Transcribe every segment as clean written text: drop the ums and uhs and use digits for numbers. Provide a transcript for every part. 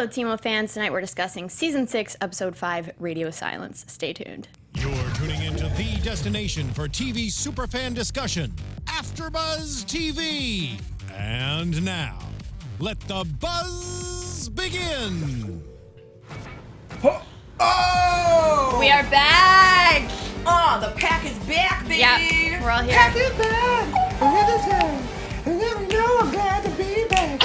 Hello, Teen Wolf fans. Tonight we're discussing Season 6, Episode 5, Radio Silence. Stay tuned. You're tuning into the destination for TV superfan discussion, AFTERBUZZ TV. And now, let the buzz begin. Oh! We are back! Oh, the pack is back, baby! Yep, we're all here. Pack is back! Another time. And now we know I'm glad to be back.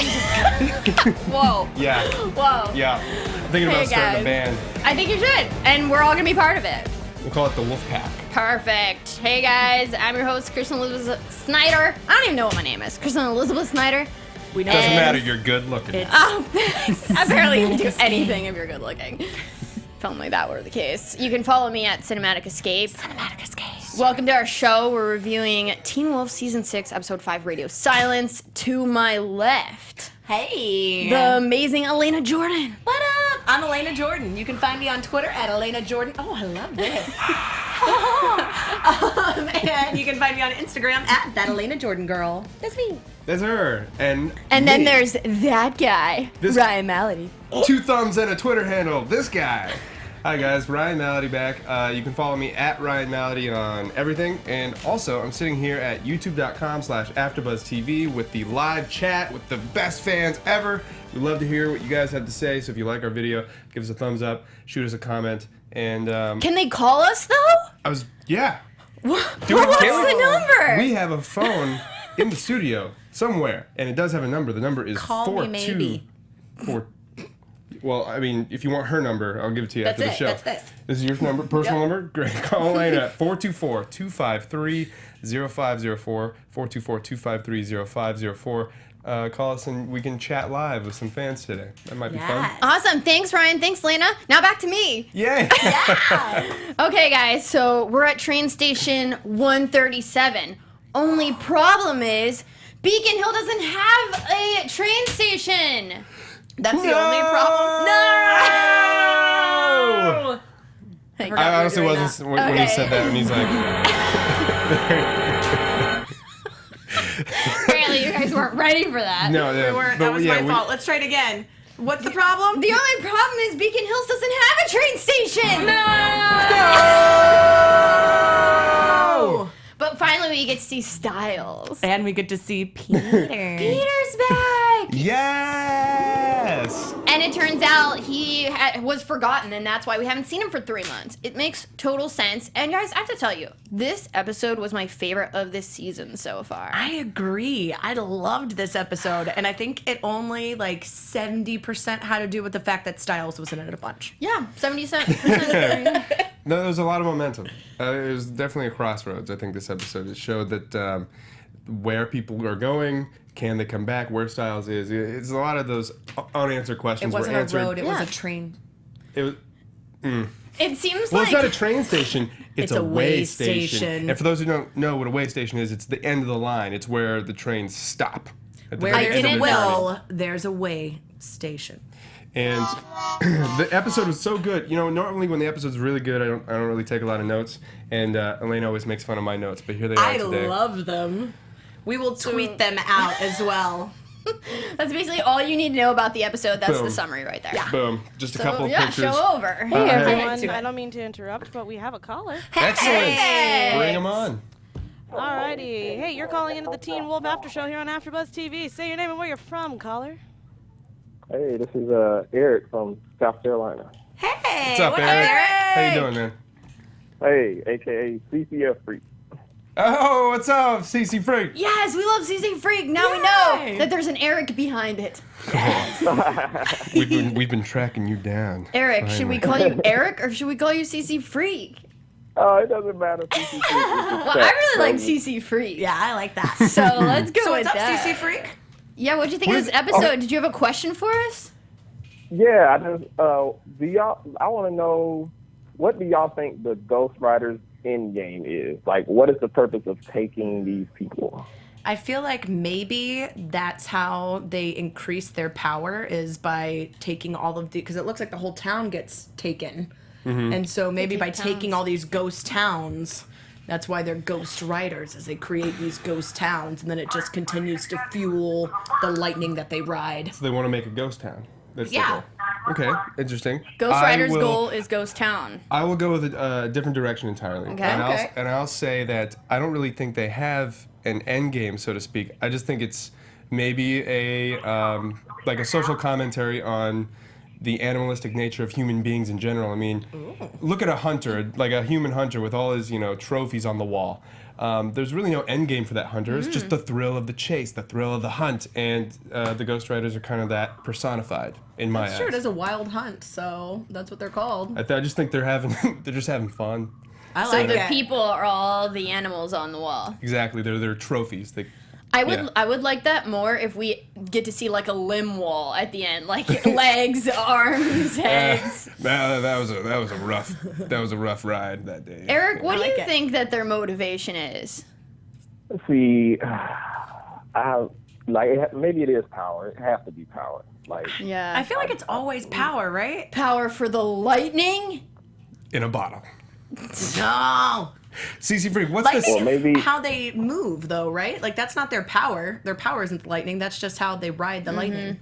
Whoa. Yeah. Whoa. Yeah. I'm thinking about starting a band. I think you should, and we're all gonna be part of it. We'll call it the Wolf Pack. Perfect. Hey guys, I'm your host, Kristen Snyder. I don't even know what my name is. Kristen Elizabeth Snyder. We know. Doesn't matter, you're good looking. Oh, thanks. Apparently you can do anything if you're good looking. If only that were the case. You can follow me at Cinematic Escape. Cinematic Escape. Welcome to our show. We're reviewing Teen Wolf Season 6, Episode 5, Radio Silence. To my left, Hey. the amazing Alana Jordan. What up? I'm Alana Jordan. You can find me on Twitter at Alana Jordan. Oh, I love this. And you can find me on Instagram at that Alana Jordan girl. That's me. That's her. And then me. there's that guy, This- Ryan Malaty. 2 thumbs and a Twitter handle. This guy. Hi guys, Ryan Malaty back. You can follow me at Ryan Malaty on everything. And also, I'm sitting here at youtube.com/AfterBuzzTV with the live chat with the best fans ever. We'd love to hear what you guys have to say. So if you like our video, give us a thumbs up, shoot us a comment, and Can they call us though? yeah. What's the number? We have a phone in the studio somewhere, and it does have a number. The number is Call me maybe. 4. Well, I mean, if you want her number, I'll give it to you That's after the it, show. that's this. This is your number, personal number? Great. Call Elena at 424-253-0504, 424-253-0504. Call us and we can chat live with some fans today. That might be fun. Awesome. Thanks, Ryan. Thanks, Lena. Now back to me. Yay! Okay, guys, so we're at train station 137. Only problem is Beacon Hill doesn't have a train station. That's the only problem. No! Thank I honestly wasn't when he said that, and he's like... Apparently you guys weren't ready for that. No, We weren't. That was my fault. Let's try it again. What's the problem? The only problem is Beacon Hills doesn't have a train station. No! But finally we get to see Stiles. And we get to see Peter. Peter's back. Yes! And it turns out he was forgotten, and that's why we haven't seen him for 3 months. It makes total sense. And guys, I have to tell you, this episode was my favorite of this season so far. I agree. I loved this episode, and I think it only like 70% had to do with the fact that Stiles was in it a bunch. Yeah, 77%. No, there was a lot of momentum. It was definitely a crossroads, I think, this episode. It showed that where people are going, can they come back, where Stiles is. It's a lot of those unanswered questions. It wasn't were a answered. road, it was a train. It was... It seems Well, like... it's not a train station. It's a way station. station. And for those who don't know what a way station is, it's the end of the line. It's where the trains stop. At the Where very there's end of a the journey. will, there's a way station. And the episode was so good. You know, normally when the episode's really good, I don't really take a lot of notes. And Elena always makes fun of my notes, but here they are today. I love them. We will tweet them out as well. That's basically all you need to know about the episode. That's the Boom. summary right there. Yeah. Boom. Just a couple of yeah, pictures. show over. Hey everyone, into it. I don't mean to interrupt, but we have a caller. Excellent. Hey. Bring them on. Alrighty. Hey, you're calling into the Teen Wolf After Show here on AfterBuzz TV. Say your name and where you're from, caller. Hey, this is Eric from South Carolina. Hey, What's up, Eric? How you doing, man? Hey, aka CCF Freak. Oh, what's up, CC Freak? Yes, we love CC Freak. Now we know that there's an Eric behind it. We've been tracking you down. Eric, should we call you Eric or should we call you CC Freak? Oh, it doesn't matter. CC Freak. Well, I really like CC Freak. Yeah, I like that. So let's go So with what's up, that. CC Freak? Yeah, what'd you think of this What is- episode? Did you have a question for us? Yeah, I just I want to know, what do y'all think the Ghost Rider's end game is? Like, what is the purpose of taking these people? I feel like maybe that's how they increase their power, is by taking all of the, because it looks like the whole town gets taken. And so maybe by taking all these ghost towns, that's why they're ghost riders, as they create these ghost towns, and then it just continues to fuel the lightning that they ride. So they want to make a ghost town. That's Yeah. the goal. Okay, interesting. Ghost I Rider's will- goal is Ghost Town. I will go with a different direction entirely. Okay. And I'll say that I don't really think they have an end game, so to speak. I just think it's maybe a like a social commentary on the animalistic nature of human beings in general. I mean, look at a hunter, like a human hunter with all his, trophies on the wall. There's really no end game for that hunter. It's just the thrill of the chase, the thrill of the hunt, and the Ghost Riders are kind of that personified in my eyes. Sure, it is a wild hunt, so that's what they're called. I just think they're just having fun. I So like the it. people are all the animals on the wall. Exactly, they're trophies. I would Yeah. I would like that more if we get to see like a limb wall at the end, like legs, arms, heads. That was a rough ride that day. Eric, what do like you it. think that their motivation is? Let's see. Maybe it is power. It has to be power. Like, Yeah. I feel like it's always power, right? Power for the lightning? In a bottle. No. CC Freak, what's Lightning this? Or maybe- is how they move, though, right? Like, that's not their power. Their power isn't the lightning. That's just how they ride the lightning.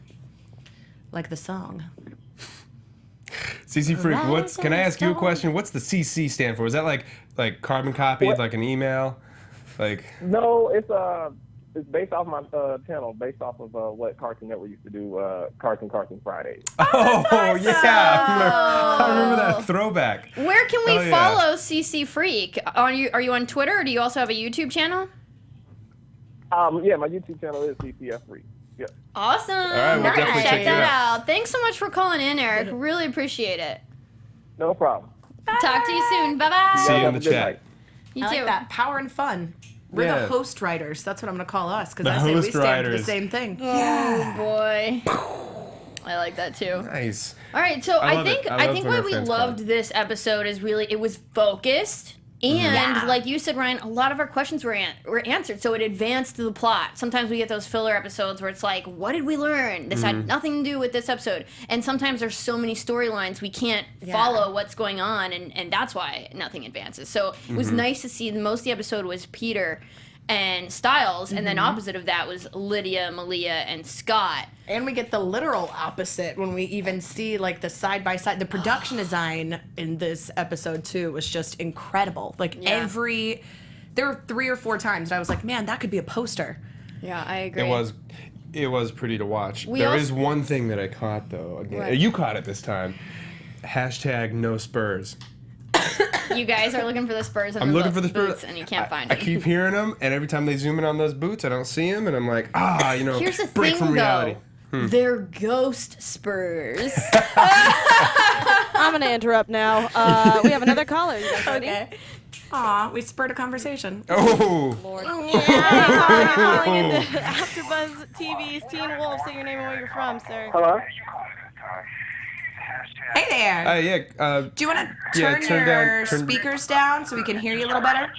Like the song. CC Freak, Rise can I and ask you a storm. question? What's the CC stand for? Is that like carbon copied, What? like an email? Like, no, it's based off my channel, based off of what Cartoon Network used to do, Cartoon Fridays. oh yeah, I remember that throwback. Where can we Oh, yeah. follow CC Freak? Are you on Twitter or do you also have a YouTube channel? Yeah, my YouTube channel is CCF Free. Yeah. Awesome. All right, we'll definitely check check it that out. out. Thanks so much for calling in, Eric. Really appreciate it. No problem. Talk to you soon. Bye-bye. See you Have in a the good chat. night. You I too. like that. Power and fun. We're Yeah. the host riders. That's what I'm going to call us, because The I say we host stand for the riders. same thing. Oh boy. I like that too. Nice. All right, so I I love think it. I I love think when why our we friends loved come. this episode is really it was focused. And Yeah. like you said, Ryan, a lot of our questions were answered, so it advanced the plot. Sometimes we get those filler episodes where it's like, what did we learn? This had nothing to do with this episode. And sometimes there's so many storylines we can't follow what's going on, and that's why nothing advances. So it was nice to see most of the episode was Peter and Stiles, and then opposite of that was Lydia, Malia, and Scott. And we get the literal opposite when we even see like the side by side. The production design in this episode too was just incredible. Like Yeah. there were 3 or 4 times that I was like, man, that could be a poster. Yeah, I agree. It was pretty to watch. We There also- is one thing that I caught though. Again, What? you caught it this time. Hashtag no Spurs. You guys are looking for the Spurs and I'm looking for the boots, Spurs, and you can't find I them. keep hearing them, and every time they zoom in on those boots, I don't see them, and I'm like, Here's the break thing, from reality. though. They're ghost Spurs. I'm going to interrupt now. We have another caller. You guys ready? Okay. Aw, we spurred a conversation. Oh, Calling into AfterBuzz TV's Teen Wolf. Say your name and where you're from, sir. Hello? Hey there. yeah. Do you want to yeah, turn turn your down- turn- speakers down so we can hear you a little better?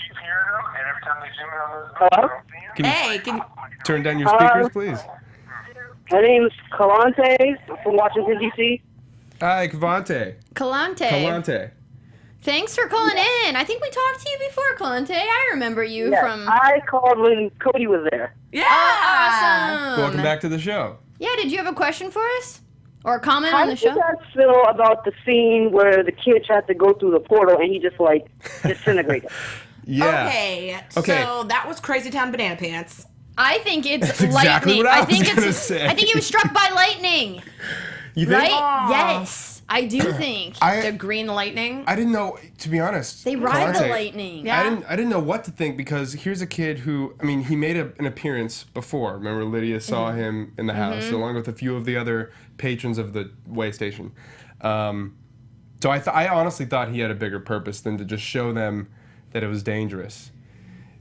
Hello? Can you Hey, can turn down your speakers, please? My name's Kalante. I'm from Washington, D.C. Hi, Cavante. Kalante. Calante. Thanks for calling in. I think we talked to you before, Kalante. I remember you Yes, from. I called when Cody was there. Yeah. Awesome. Welcome back to the show. Yeah, did you have a question for us? Or a comment How on the did you show? guys feel about the scene where the kid tried to go through the portal and he just, like, disintegrated? Yeah. Okay, Okay. so that was Crazy Town Banana Pants. I think it's That's exactly lightning. what I I think was gonna it's. say. I think he was struck by lightning. You think? Right? Aw. Yes, I do think. The green lightning. I didn't know, to be honest. They ride the Calante, lightning. Yeah. I didn't know what to think because here's a kid who, I mean, he made an appearance before. Remember, Lydia saw Mm-hmm. him in the house along with a few of the other patrons of the way station. So I honestly thought he had a bigger purpose than to just show them that it was dangerous.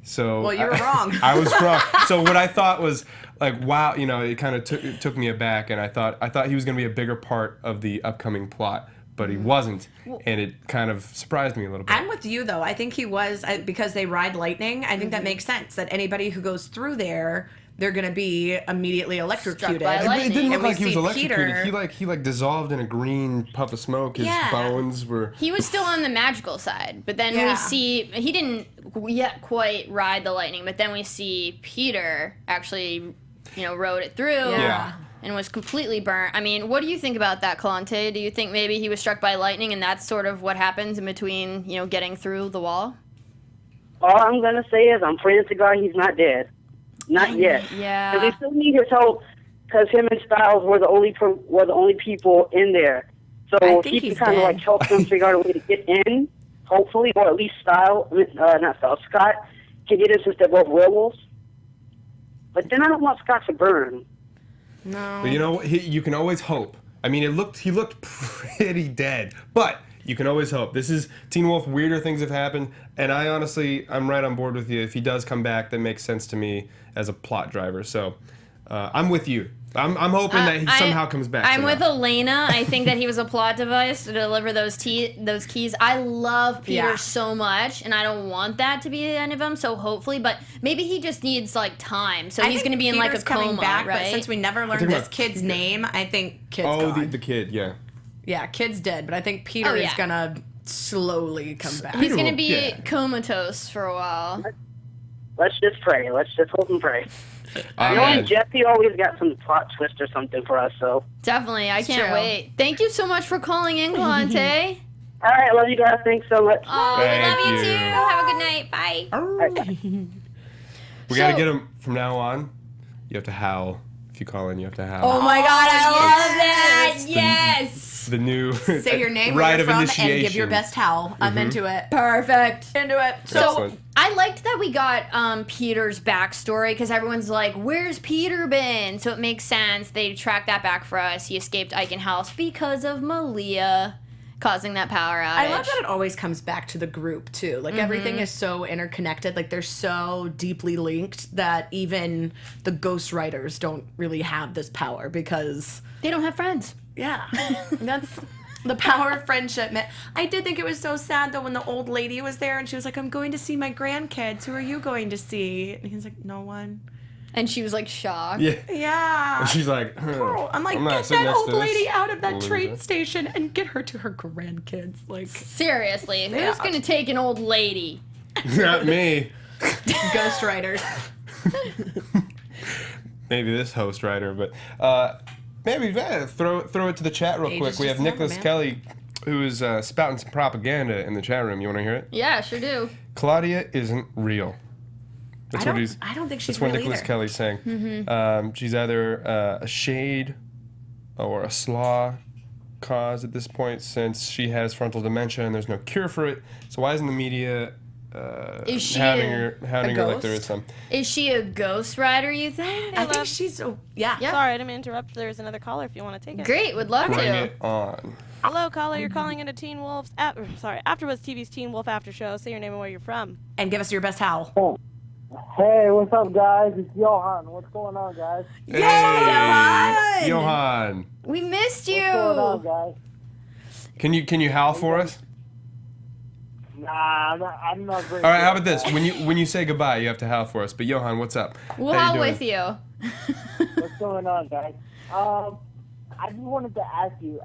So Well, you were wrong. I was wrong. So what I thought was like, wow, it kind of took me aback, and I thought he was going to be a bigger part of the upcoming plot, but he wasn't, and it kind of surprised me a little bit. I'm with you though. I think he was because they ride lightning. I think that makes sense. That anybody who goes through there, they're gonna be immediately electrocuted. by It lightning. didn't look And we like he was see electrocuted. Peter- He dissolved in a green puff of smoke. His Yeah. bones were. He was still on the magical side, but then Yeah. we see he didn't yet quite ride the lightning. But then we see Peter actually, rode it through. Yeah. and was completely burnt. I mean, what do you think about that, Kalante? Do you think maybe he was struck by lightning and that's sort of what happens in between, getting through the wall? All I'm gonna say is I'm praying to God he's not dead. Not yet. Yeah. Because we still need his help. Because him and Stiles were the only people in there. So he can kind of like help them figure out a way to get in, hopefully, or at least Scott can get in since they're both werewolves. But then I don't want Scott to burn. No. But you know what? You can always hope. I mean, he looked pretty dead, but you can always hope. This is Teen Wolf. Weirder things have happened, and I'm right on board with you. If he does come back, that makes sense to me as a plot driver. So I'm with you. I'm hoping that he somehow comes back. I'm with Elena. I think that he was a plot device to deliver those keys. I love Peter so much, and I don't want that to be the end of him. So hopefully, but maybe he just needs like time. So he's going to be in like a coma, back, right? But since we never learned this kid's name, I think Kid's gone. the kid, yeah. Yeah, Kid's dead, but I think Peter is going to slowly come back. He's going to be comatose for a while. Let's just pray. Let's just hope and pray. And Jesse always got some plot twist or something for us, so. Definitely. I can't wait. Thank you so much for calling in, Kalante. All right, love you guys. Thanks so much. Oh, we love you too. Have a good night. Bye. We got to get him from now on. You have to howl. If you call in, you have to howl. Oh my God, I love that. Yes. The new say your name, rite where of you're from, initiation. and give your best howl. I'm into it. Perfect. Into it. So I liked that we got Peter's backstory because everyone's like, "Where's Peter been?" So it makes sense. They tracked that back for us. He escaped Eichenhaus because of Malia causing that power outage. I love that it always comes back to the group too. Like everything is so interconnected. Like they're so deeply linked that even the ghostwriters don't really have this power because they don't have friends. Yeah, that's the power of friendship. Man, I did think it was so sad though when the old lady was there and she was like, "I'm going to see my grandkids. Who are you going to see?" And he's like, "No one." And she was like shocked. Yeah. And she's like, I'm like, get that old lady out of that train station and get her to her grandkids. Like, seriously, who's gonna take an old lady? Not me. Ghostwriters. Maybe this host writer, but maybe throw it to the chat real quick. We have Nicholas Kelly, who is spouting some propaganda in the chat room. You want to hear it? Yeah, sure do. Claudia isn't real. I don't think she's That's what real Nicholas either. Kelly's saying. Mm-hmm. She's either a shade or a slaw cause at this point, since she has frontal dementia and there's no cure for it. So why isn't the media hounding her like there is some? Is she a ghost rider, you think? I think she's yeah. Sorry, I didn't mean to interrupt. There's another caller if you want to take it. Great, would love Bring to. it on. Hello, caller. You're calling into Teen Wolf's AfterBuzz TV's Teen Wolf After Show. Say your name and where you're from. And give us your best howl. Hey, what's up, guys? It's Johan. What's going on, guys? Hey, Johan. We missed you. What's going on, guys? Can you howl for us? Nah, I'm not very All right, how good about at this? When you say goodbye, you have to howl for us. But Johan, what's up? We'll How howl you doing? with you. What's going on, guys? I just wanted to ask you,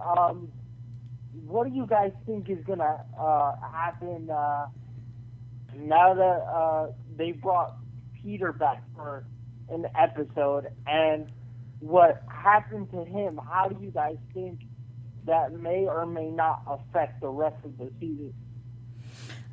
what do you guys think is gonna happen now that they brought Peter back for an episode, and what happened to him? How do you guys think that may or may not affect the rest of the season?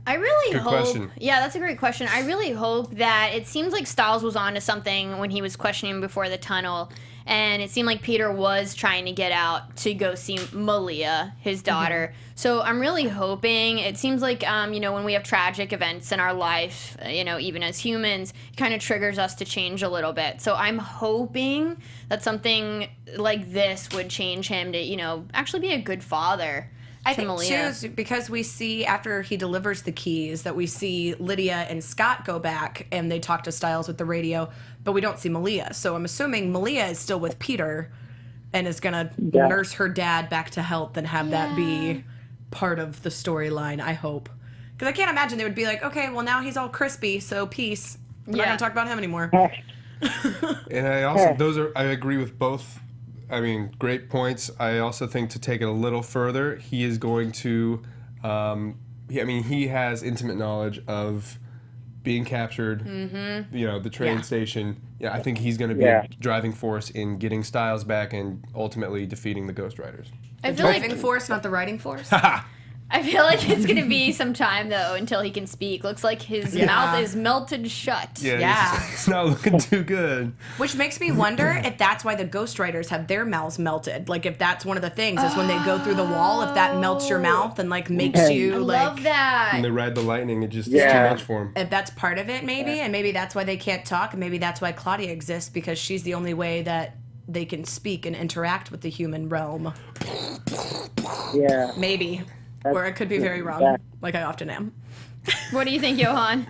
I really Good hope. question. Yeah, that's a great question. I really hope that it seems like Stiles was onto something when he was questioning before the tunnel, and it seemed like Peter was trying to get out to go see Malia, his daughter. So I'm really hoping. It seems like when we have tragic events in our life, even as humans, it kind of triggers us to change a little bit. So I'm hoping that something like this would change him to actually be a good father. I think too, because we see after he delivers the keys that we see Lydia and Scott go back and they talk to Stiles with the radio, but we don't see Malia. So I'm assuming Malia is still with Peter and is gonna nurse her dad back to health and have that be part of the storyline. I hope, because I can't imagine they would be like, okay, well now he's all crispy, so peace. We're not gonna talk about him anymore. And I also I agree with both. I mean, great points. I also think to take it a little further, he is going to. He has intimate knowledge of being captured, the train station. Yeah, I think he's going to be a driving force in getting Stiles back and ultimately defeating the Ghost Riders. The driving force, not the riding force? I feel like it's going to be some time, though, until he can speak. Looks like his mouth is melted shut. Yeah. It's not looking too good. Which makes me wonder if that's why the Ghost Riders have their mouths melted. Like, if that's one of the things, is when they go through the wall, if that melts your mouth and, like, makes you, I like... love that. When they ride the lightning, it just is too much for them. If that's part of it, maybe, and maybe that's why they can't talk, and maybe that's why Claudia exists, because she's the only way that they can speak and interact with the human realm. Yeah. Maybe. Or it could be very wrong, like I often am. What do you think, Johan?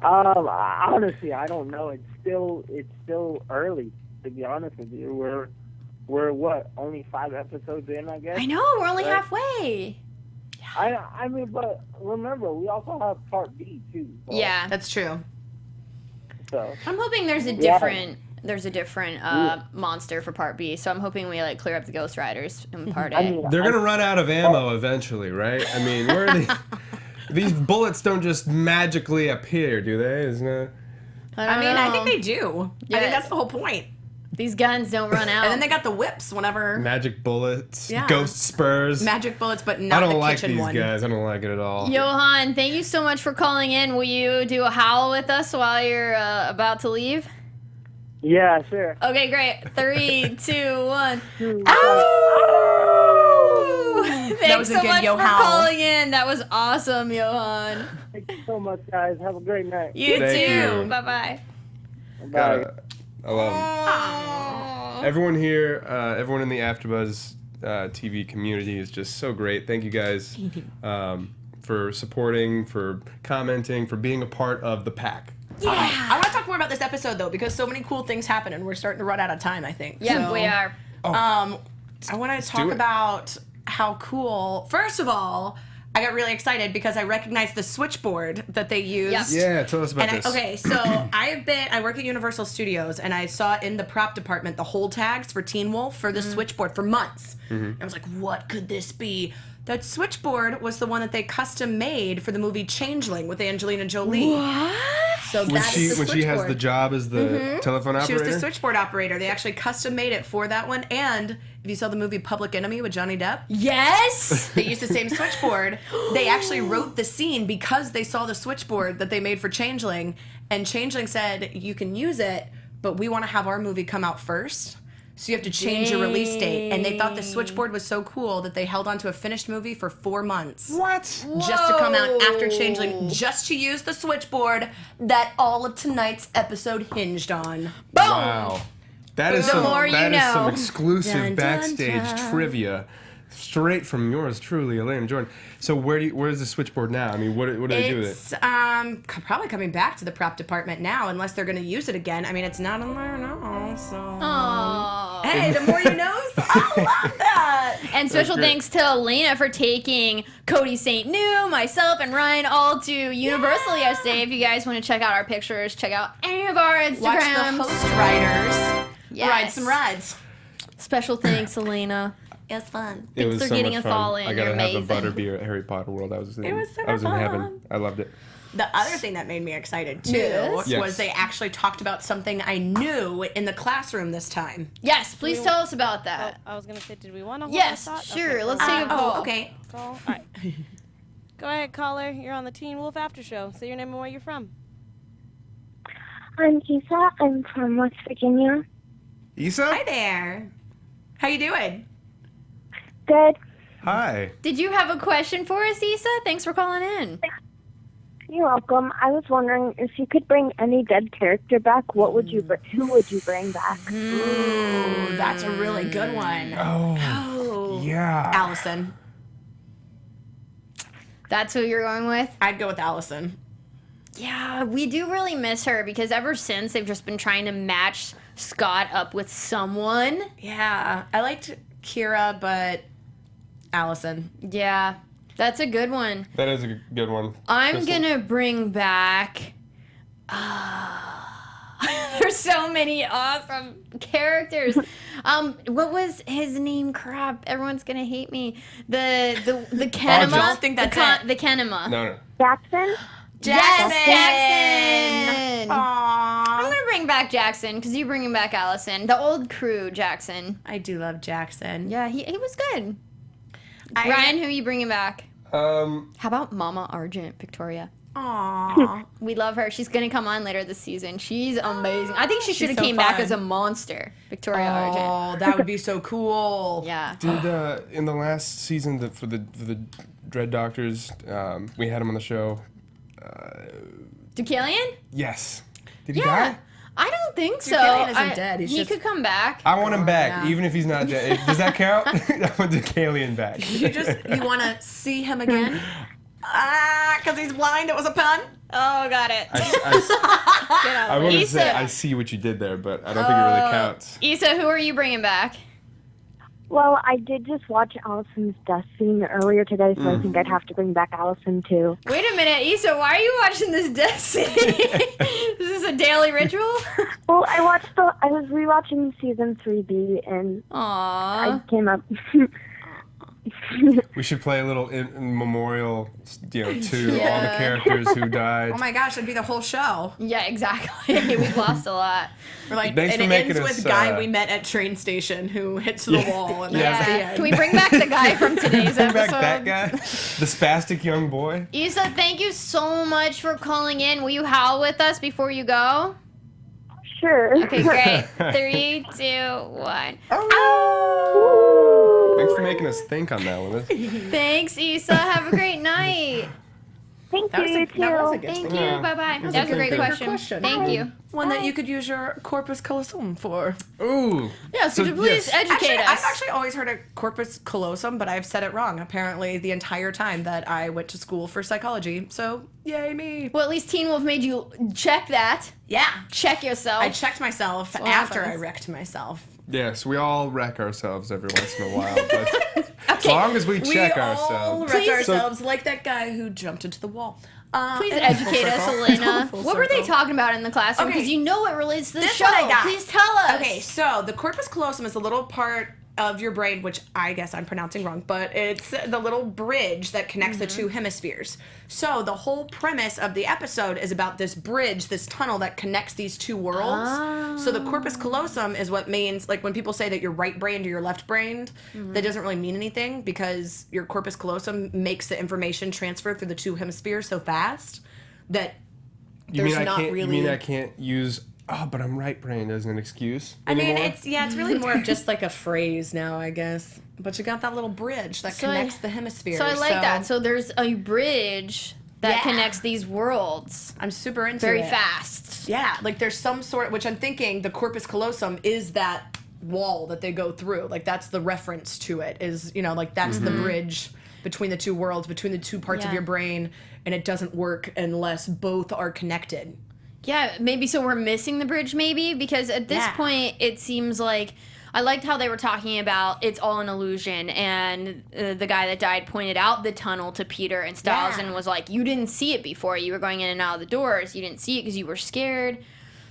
Honestly, I don't know. It's still early, to be honest with you. We're what, only 5 episodes in, I guess. I know, we're only halfway. I mean, but remember, we also have Part B too. So, Yeah, That's true. So I'm hoping there's a different monster for Part B. So I'm hoping we like clear up the Ghost Riders in Part A. They're going to run out of ammo eventually, right? I mean, where are they? These bullets don't just magically appear, do they? Isn't it? I think they do. Yes. I think that's the whole point. These guns don't run out. And then they got the whips whenever... Magic bullets, ghost spurs. Magic bullets, but not the kitchen one. I don't like these guys. I don't like it at all. Johan, thank you so much for calling in. Will you do a howl with us while you're about to leave? yeah, sure. Okay, great. 3, 2, 1. Thanks was a so good much yo for howl. calling in. That was awesome, Johan. Thank you so much, guys. Have a great night. You Thank too. you. Bye-bye. Bye. I love them. Everyone here, everyone in the AfterBuzz TV community is just so great. Thank you guys for supporting, for commenting, for being a part of the pack. Yeah. I want to talk more about this episode, though, because so many cool things happen, and we're starting to run out of time, I think. Yeah, So, we are. I want to talk about how cool... First of all, I got really excited because I recognized the switchboard that they used. Yep. Yeah, tell us about this. So I work at Universal Studios, and I saw in the prop department the hold tags for Teen Wolf for the switchboard for months. I was like, what could this be? That switchboard was the one that they custom made for the movie Changeling with Angelina Jolie. What? So When she has the job as the telephone operator? She was the switchboard operator. They actually custom made it for that one. And if you saw the movie Public Enemy with Johnny Depp, Yes! they used the same switchboard. They actually wrote the scene because they saw the switchboard that they made for Changeling. And Changeling said, you can use it, but we want to have our movie come out first. So you have to change your release date. And they thought the switchboard was so cool that they held on to a finished movie for 4 months. What? Just to come out after Changeling, just to use the switchboard that all of tonight's episode hinged on. Boom! Wow. That is some exclusive Dun, dun, backstage dun. trivia. Straight from yours truly, Alana Jordan. So where's the switchboard now? I mean, what do they do with it? It's probably coming back to the prop department now, unless they're going to use it again. I mean, it's not on there now, so... Aww. Hey, the more you know, so I love that! And special thanks to Elena for taking Cody St. New, myself, and Ryan all to Universal yesterday. If you guys want to check out our pictures, check out any of our Instagrams. Watch the host riders Yes. ride some rides. Special thanks, Elena. It was fun. It was for so getting much us fun. all in. I gotta You're have a amazing. butterbeer at Harry Potter World. I was in fun. heaven. I loved it. The other thing that made me excited, too, Yes. was they actually talked about something I knew in the classroom this time. Yes, please tell us about that. I was going to say, did we want to hold Yes, that thought? sure. Okay, Let's take a call. okay. call. All right. Go ahead, caller. You're on the Teen Wolf After Show. Say your name and where you're from. I'm Isa. I'm from West Virginia. Isa? Hi there. How you doing? Good. Hi. Did you have a question for us, Issa? Thanks for calling in. You're welcome. I was wondering if you could bring any dead character back, who would you bring back? Ooh, that's a really good one. Oh. Yeah. Allison. That's who you're going with? I'd go with Allison. Yeah, we do really miss her because ever since they've just been trying to match Scott up with someone. Yeah, I liked Kira, but Allison. Yeah, that's a good one. That is a good one. I'm Crystal. gonna bring back. There's so many awesome characters. What was his name? Crap! Everyone's gonna hate me. The Kenema. I don't think that's it. The Kenema. No. Jackson? Jackson. Aww. I'm gonna bring back Jackson because you're bringing back Allison. The old crew, Jackson. I do love Jackson. Yeah, he was good. Ryan, who are you bringing back? How about Mama Argent, Victoria? Aww. We love her. She's gonna come on later this season. She's amazing. I think she should have so came back fun. as a monster, Victoria Argent. Oh, that would be so cool. Yeah. Did in the last season for the Dread Doctors, we had him on the show. Deucalion? Yes. Did he die? I don't think so. Deucalion isn't dead. He could come back. I want him back, yeah. even if he's not dead. Does that count? I want Deucalion back. You want to see him again? Because he's blind. It was a pun. Oh, got it. I want to say I see what you did there, but I don't think it really counts. Issa, who are you bringing back? Well, I did just watch Allison's death scene earlier today, so I think I'd have to bring back Allison too. Wait a minute, Issa, why are you watching this death scene? Is this a daily ritual? Well, I was rewatching season 3B, and I came up. We should play a little in memorial, to all the characters who died. Oh my gosh, it'd be the whole show. Yeah, exactly. We've lost a lot. We're like, Thanks and for it making ends us, with guy we met at train station who hits the wall, and that's the end. Can we bring back the guy from today's Bring episode? back that guy, the spastic young boy. Issa, thank you so much for calling in. Will you howl with us before you go? Sure. Okay, great. 3, 2, 1. Thanks for making us think on that one. Thanks, Issa. Have a great night. Thank That was you, a- too. that was a good Thank thing. you. Bye-bye. was That was a a great good question. Thank you. One that you could use your corpus callosum for. Ooh. Yeah, so please educate us. I've actually always heard a corpus callosum, but I've said it wrong apparently the entire time that I went to school for psychology. So, yay me. Well, at least Teen Wolf made you check that. Yeah. Check yourself. I checked myself what after happens. I wrecked myself. Yes, we all wreck ourselves every once in a while, but as long as we check we all ourselves. wreck Please- ourselves like that guy who jumped into the wall. Please and educate full us, circle. Elena. Full What were they circle. talking about in the classroom? Okay. Because you know it relates to the This show. one I got. Please tell us. Okay, so the corpus callosum is a little part of your brain, which I guess I'm pronouncing wrong, but it's the little bridge that connects the two hemispheres. So the whole premise of the episode is about this bridge, this tunnel that connects these two worlds. So the corpus callosum is what means, like when people say that you're right-brained or you're left-brained, that doesn't really mean anything because your corpus callosum makes the information transfer through the two hemispheres so fast that there's not really... You mean I can't use, but I'm right-brained as an excuse I mean, anymore? it's really more of just like a phrase now, I guess. But you got that little bridge that connects the hemispheres. So I like that. So there's a bridge that Yeah. connects these worlds I'm super into very it. fast. Yeah, like there's some sort, which I'm thinking the corpus callosum is that wall that they go through. Like that's the reference to it. Is like that's the bridge between the two worlds, between the two parts of Yeah. your brain, and it doesn't work unless both are connected. Yeah, maybe so we're missing the bridge maybe because at this Yeah. point it seems like I liked how they were talking about it's all an illusion and the guy that died pointed out the tunnel to Peter and Stiles Yeah. and was like, you didn't see it before. You were going in and out of the doors. You didn't see it because you were scared.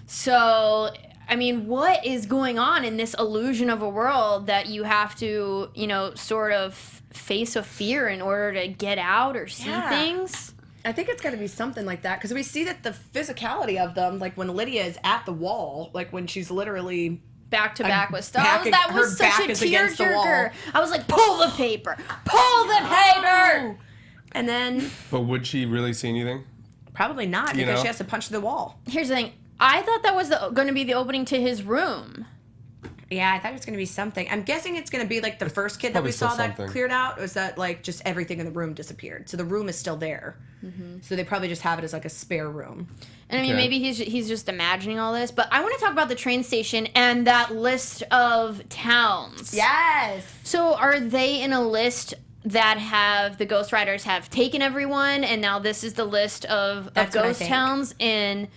So, I mean, what is going on in this illusion of a world that you have to, sort of face a fear in order to get out or see Yeah. things? I think it's got to be something like that because we see that the physicality of them, like when Lydia is at the wall, like when she's literally Back to back with Stiles. back- That her was such back a is against the tearjerker. wall. I was like, pull the paper, pull the paper. and then But would she really see anything? probably not You because know? she has to punch through the wall. Here's the thing. I thought that was going to be the opening to his room. Yeah, I thought it was going to be something. I'm guessing it's going to be like the first kid that Probably we saw still that something. cleared out. Was that like just everything in the room disappeared? So the room is still there. So they probably just have it as like a spare room. And I mean, Okay. maybe he's just imagining all this. But I want to talk about the train station and that list of towns. Yes. So are they in a list that have the Ghost Riders have taken everyone, and now this is the list of That's what I ghost think. towns in.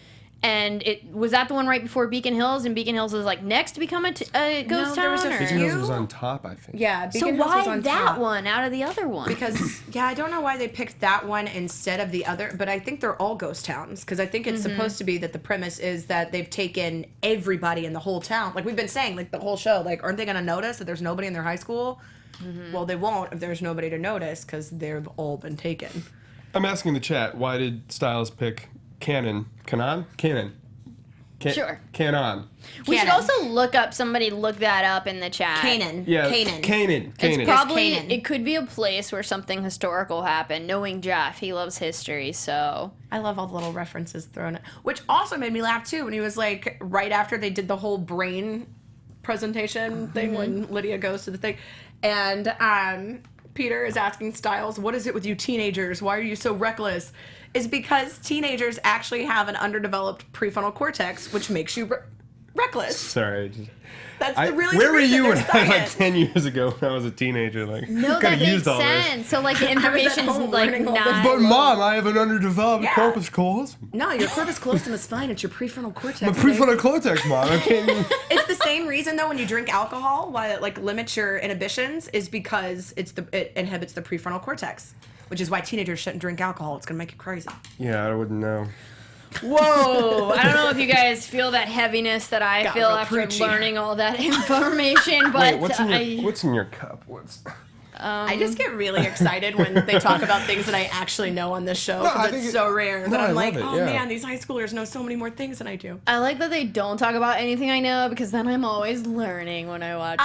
And it was that the one right before Beacon Hills, and Beacon Hills is like next to become a ghost No, there was town. a or- Beacon Hills You- was on top, I think. Yeah. So Beacon Hills was why on that top. one out of the other one? Because I don't know why they picked that one instead of the other, but I think they're all ghost towns because I think it's supposed to be that the premise is that they've taken everybody in the whole town. Like we've been saying, like the whole show, like aren't they going to notice that there's nobody in their high school? Well, they won't if there's nobody to notice because they've all been taken. I'm asking the chat, why did Stiles pick Canon? Sure. Canon. We should also look that up in the chat. Kanan. Yeah, Kanan. Kanan. It's probably, Kanan. it could be a place where something historical happened. Knowing Jeff, he loves history, so. I love all the little references thrown in. Which also made me laugh, too, when he was like, right after they did the whole brain presentation thing, when Lydia goes to the thing. And Peter is asking Stiles, what is it with you teenagers? Why are you so reckless? Is because teenagers actually have an underdeveloped prefrontal cortex, which makes you reckless. Sorry. That's the really Where were you when when like 10 years ago when I was a teenager? Like, No, that makes sense. So, like, the information's, like, not... But, Mom, I have an underdeveloped corpus callosum. No, your corpus callosum is fine. It's your prefrontal cortex. My prefrontal cortex, Mom. I can't even... It's the same reason, though, when you drink alcohol, why it, like, limits your inhibitions, is because it inhibits the prefrontal cortex, which is why teenagers shouldn't drink alcohol. It's going to make you crazy. Yeah, I wouldn't know. Whoa! I don't know if you guys feel that heaviness that I feel after learning all that information, but Wait, what's in your cup? I just get really excited when they talk about things that I actually know on this show, because it's so rare that I'm like, man, these high schoolers know so many more things than I do. I like that they don't talk about anything I know, because then I'm always learning when I watch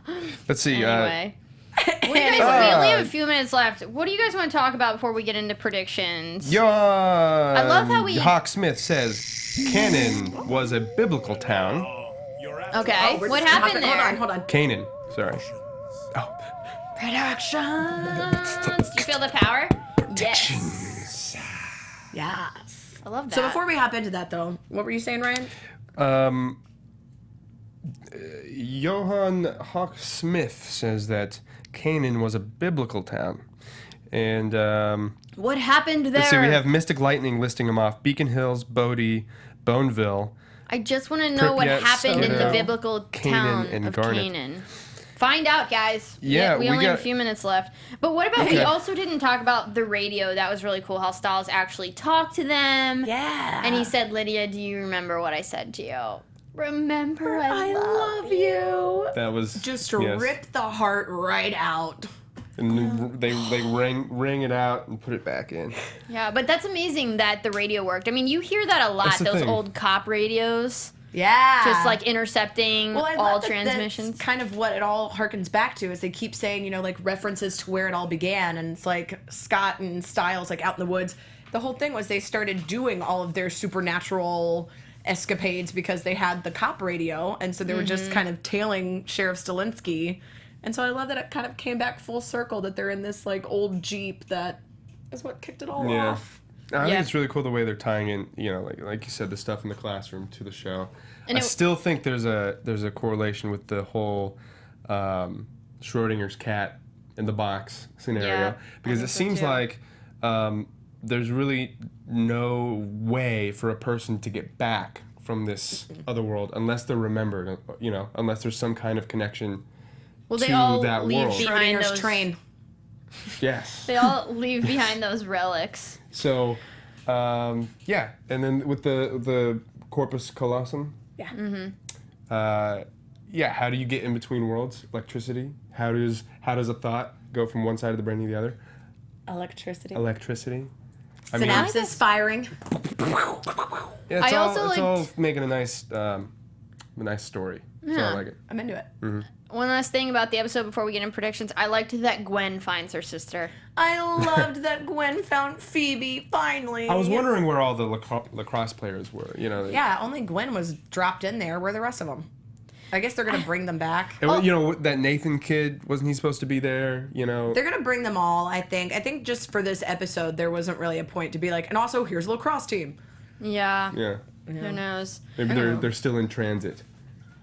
this show. Let's see. Anyway. We only have a few minutes left. What do you guys want to talk about before we get into predictions? I love how we... Hawk Smith says Canaan was a biblical town. Okay, what happened there? Hold on. Canaan, sorry. Oh. Predictions. Do you feel the power? Yes. Yes. I love that. So before we hop into that, though, what were you saying, Ryan? Johann Hawk Smith says that Canaan was a biblical town. And what happened there? let's see, we have Mystic Lightning listing them off. Beacon Hills, Bodie, Boneville. I just want to know what happened in the biblical town and of Garnet. Canaan. Find out, guys. Yeah, we only have a few minutes left. But what about, we also didn't talk about the radio. That was really cool, how Stiles actually talked to them. Yeah. And he said, Lydia, do you remember what I said to you? Remember, I love you. That was just rip the heart right out. And they ring it out and put it back in. Yeah, but that's amazing that the radio worked. I mean, you hear that a lot, those old cop radios. Yeah. Just like intercepting all transmissions. That's kind of what it all harkens back to, is they keep saying, you know, like references to where it all began. And it's like Scott and Stiles, like out in the woods. The whole thing was they started doing all of their supernatural escapades because they had the cop radio. And so they were just kind of tailing Sheriff Stilinski. And so I love that it kind of came back full circle, that they're in this like old Jeep that is what kicked it all off. I think it's really cool the way they're tying in, you know, like you said, the stuff in the classroom to the show. And I still think there's a correlation with the whole Schrodinger's cat in the box scenario, because it seems like there's really no way for a person to get back from this other world unless they're remembered, you know, unless there's some kind of connection to that world. Schrodinger's train. Yes. They all leave behind those relics. So, yeah, and then with the corpus callosum. Yeah. Yeah. How do you get in between worlds? Electricity. How does a thought go from one side of the brain to the other? Electricity. Synapses firing. Yeah, it's all making a nice story. Yeah. So I like it. I'm into it. Mm-hmm. One last thing about the episode before we get into predictions. I liked that Gwen finds her sister. I loved that Gwen found Phoebe, finally. I was wondering where all the lacrosse players were, you know. Yeah, only Gwen was dropped in there. Where are the rest of them? I guess they're going to bring them back. And, you know, that Nathan kid, wasn't he supposed to be there, you know? They're going to bring them all, I think. I think just for this episode, there wasn't really a point to be like, and also, here's a lacrosse team. Yeah. Yeah. Who knows? Maybe they're still in transit.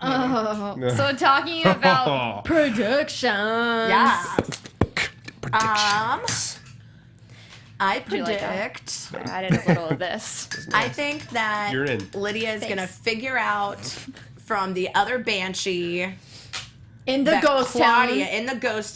Oh, so talking about predictions. Yeah. Predictions. I predict. I added a little of this. I think that You're in. Lydia is going to figure out from the other Banshee in the ghost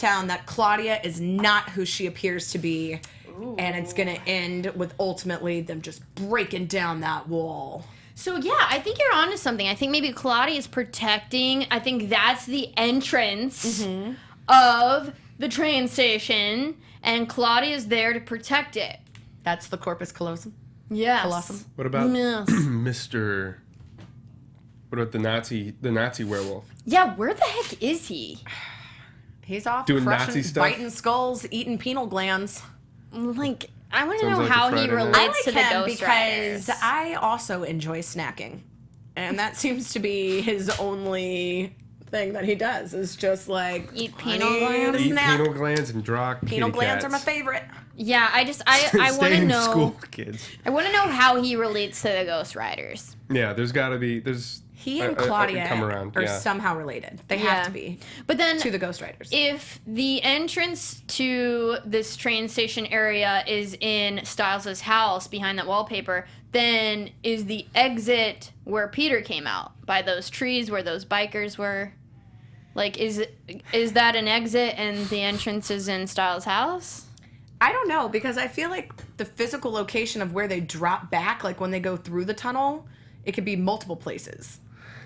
town that Claudia is not who she appears to be. Ooh. And it's going to end with ultimately them just breaking down that wall. So, yeah, I think you're onto something. I think maybe Claudia is protecting. I think that's the entrance of the train station, and Claudia's there to protect it. That's the Corpus Callosum. Yes. Colossum. What about Yes. Mr. What about the Nazi werewolf? Yeah, where the heck is he? He's off Doing crushing, Nazi stuff? biting skulls, eating penal glands. Like, I want to Sounds know like a how he Friday night. relates I like to the him Ghost because Riders. I also enjoy snacking. And that seems to be his only thing that he does is just like Eat I penal need glands? a Eat snack. penal glands and draw Penal kitty glands are cats. my favorite. Yeah, I want Stay to in know. school, kids. I want to know how he relates to the Ghost Riders. Yeah, there's He and a Claudia come around. are Yeah. somehow related. They Yeah. have to be But then, to the Ghost Riders. if the entrance to this train station area is in Stiles' house behind that wallpaper, then is the exit where Peter came out by those trees where those bikers were? Like, is that an exit and the entrance is in Stiles' house? I don't know because I feel like the physical location of where they drop back, like when they go through the tunnel, it could be multiple places.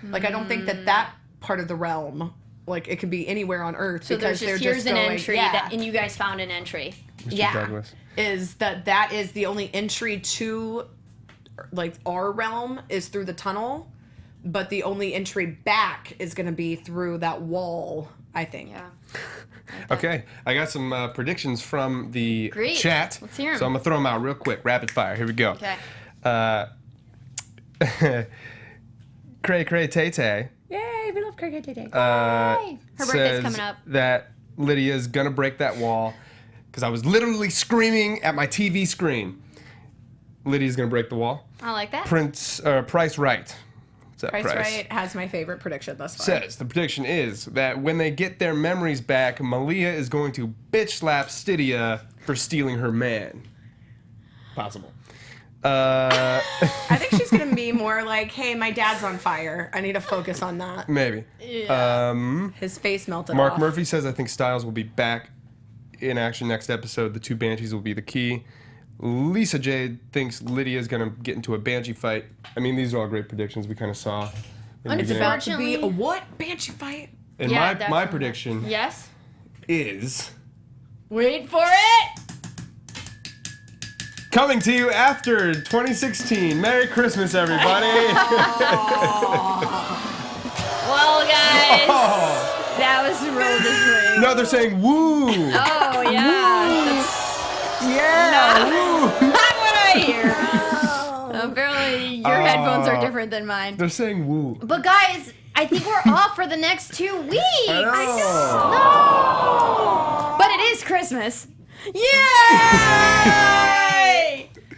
Like I don't think that part of the realm, like it could be anywhere on Earth So because there's they're just, here's just an going, entry, yeah. and you guys found an entry. Mr. Yeah. Douglas. Is that is the only entry to like our realm is through the tunnel, but the only entry back is going to be through that wall, I think. Yeah. Okay, I got some predictions from the Great. chat. Let's hear 'em. So I'm gonna throw them out real quick, rapid fire. Here we go. Okay. Cray Cray Tay Tay Yay, we love Cricket today. Her birthday's says coming up. that Lydia's gonna break that wall because I was literally screaming at my TV screen. Lydia's gonna break the wall. I like that. Price Right. What's that Price Right has my favorite prediction thus far. Says the prediction is that when they get their memories back, Malia is going to bitch slap Stydia for stealing her man. Possible. I think she's going to be more like, hey, my dad's on fire. I need to focus on that. Maybe. His face melted Mark off. Murphy says, I think Stiles will be back in action next episode. The two Banshees will be the key. Lisa Jade thinks Lydia is going to get into a Banshee fight. I mean, these are all great predictions we kind of saw. in the It's beginning. about to be a what? Banshee fight? And Yeah, my definitely. prediction Yes. is Wait for it. coming to you after 2016. Merry Christmas, everybody. Well, guys, Oh. that was Roll This Ring. No, they're saying woo. Oh, yeah. Yeah. Woo. That's what I hear. Apparently, your headphones are different than mine. They're saying woo. But, guys, I think we're off for the next 2 weeks. I know. No. But it is Christmas. Yay!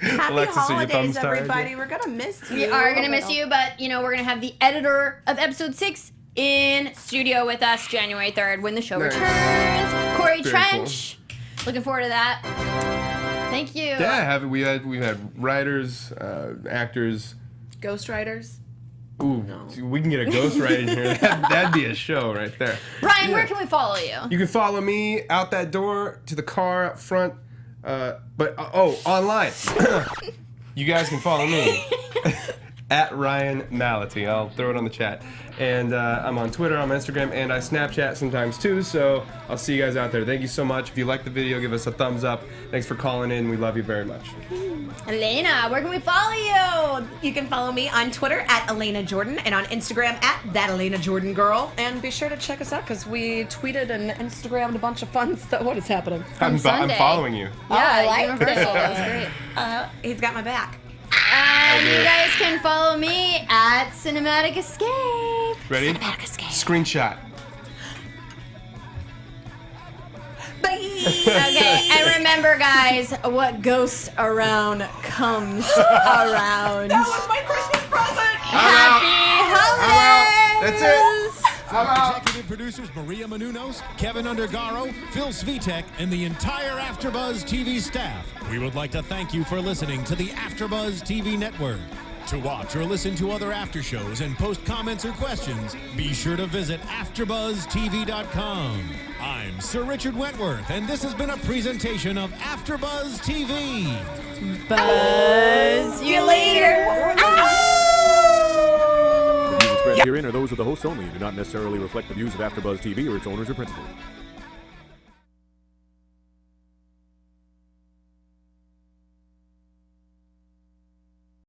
Happy Alexis, are your holidays, thumbs tired? everybody. We're going to miss you. We are going to miss you, but, you know, we're going to have the editor of episode 6 in studio with us January 3rd when the show Nice. returns. Corey Very Trench. Looking forward to that. Thank you. Yeah, we've had writers, actors. Ghost Riders. Ooh, we can get a ghost right in here. That'd be a show right there. Brian, where can we follow you? You can follow me out that door to the car up front, online. You guys can follow me at Ryan Malaty. I'll throw it on the chat. And I'm on Twitter, I'm on Instagram, and I Snapchat sometimes too, so I'll see you guys out there. Thank you so much. If you like the video, give us a thumbs up. Thanks for calling in. We love you very much. Elena, where can we follow you? You can follow me on Twitter at Alana Jordan and on Instagram at that Alana Jordan girl. And be sure to check us out because we tweeted and Instagrammed a bunch of fun stuff. What is happening? I'm Sunday. following you. Yeah, like Universal. That's great. He's got my back. And you guys can follow me at Cinematic Escape. Ready? Cinematic Escape. Screenshot. Bye. Okay, and remember, guys, what goes around comes around. That was my Christmas present. Happy holidays! That's it. I'm out. Executive producers Maria Menounos, Kevin Undergaro, Phil Svitek, and the entire AfterBuzz TV staff. We would like to thank you for listening to the AfterBuzz TV network. To watch or listen to other after shows and post comments or questions, be sure to visit AfterBuzzTV.com. I'm Sir Richard Wentworth, and this has been a presentation of AfterBuzz TV. Buzz you later. The views expressed herein are those of the hosts only and do not necessarily reflect the views of AfterBuzz TV or its owners or principals.